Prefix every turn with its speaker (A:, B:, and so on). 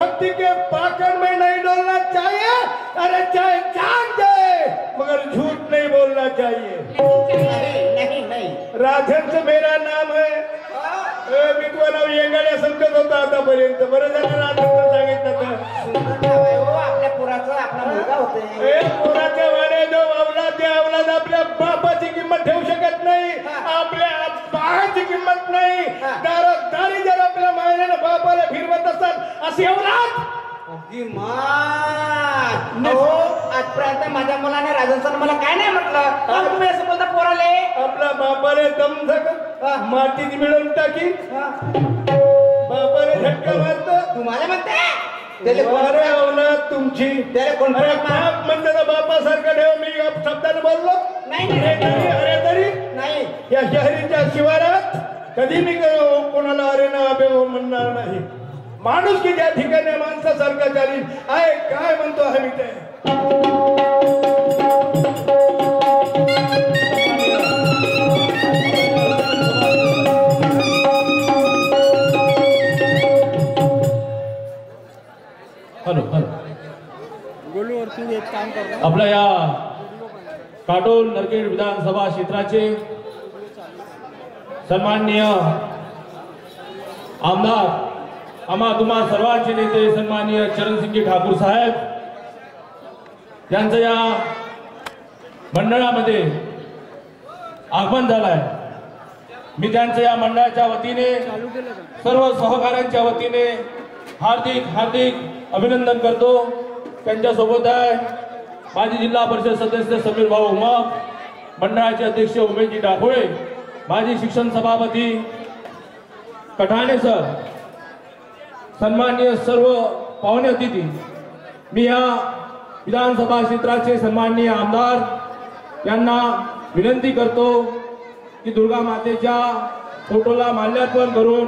A: भक्ति के पाकड़ में नहीं डोलना चाहिए। अरे चाहे जान जाए मगर झूठ नहीं बोलना चाहिए।
B: नहीं नहीं
A: राधन से मेरा नाम है। मी तुम्हाला येंगाड्या समजत होता आतापर्यंत। बरं झालं राधन सांगितलं
B: आपल्या पुराचा आपला मुलगा होते।
A: पोराच्या वाड्या जो अवलाद ते अवलाद आपल्या बापाची किंमत ठेवू शकत नाही, आपल्या बाळाची किंमत नाही। दारी जर आपल्या मायने बापाला फिरवत असतात अशी अवलाद
B: आजपर्यंत माझ्या मुलाने राजन सर मला काय नाही म्हटलं, तुम्ही असं बोलता पोराले।
A: आपला बापाने दम धक मातीत मिळवून टाकी, बापाने झटका मारत
B: तुम्हाला म्हणते
A: अरे अवलाद तुमची बाप म्हणतात बापासारखं ठेव। मी शब्दाने बोललो
B: नाही
A: अरे तरी
B: नाही
A: या शहरीच्या शिवारात कधी मी कोणाला अरे ना अबे म्हणणार नाही। माणूस की ज्या ठिकाणी माणसासारखा चालील आहे काय म्हणतो आहे मी ते।
C: हॅलो आपल्या या काटोल नरखेड विधानसभा क्षेत्राचे सन्माननीय आमदार आम्हा तुम्हा सर्वांचे नेते सन्माननीय चरणसिंग ठाकूर साहेब यांचं या मंडळामध्ये आगमन झालंय। मी त्यांच्या या मंडळाच्या वतीने सर्व सहकाऱ्यांच्या वतीने हार्दिक हार्दिक अभिनंदन करतो। त्यांच्या सोबत आहे माजी जिल्हा परिषद सदस्य समीर भाऊ उमप, मंडळाचे अध्यक्ष उमेशजी डाकोळे, माजी शिक्षण सभापती कठाणे सर, सन्माननीय सर्व पाहुणे अतिथी। मी या विधानसभा क्षेत्राचे सन्माननीय आमदार यांना विनंती करतो की दुर्गा मातेच्या फोटोला माल्यार्पण करून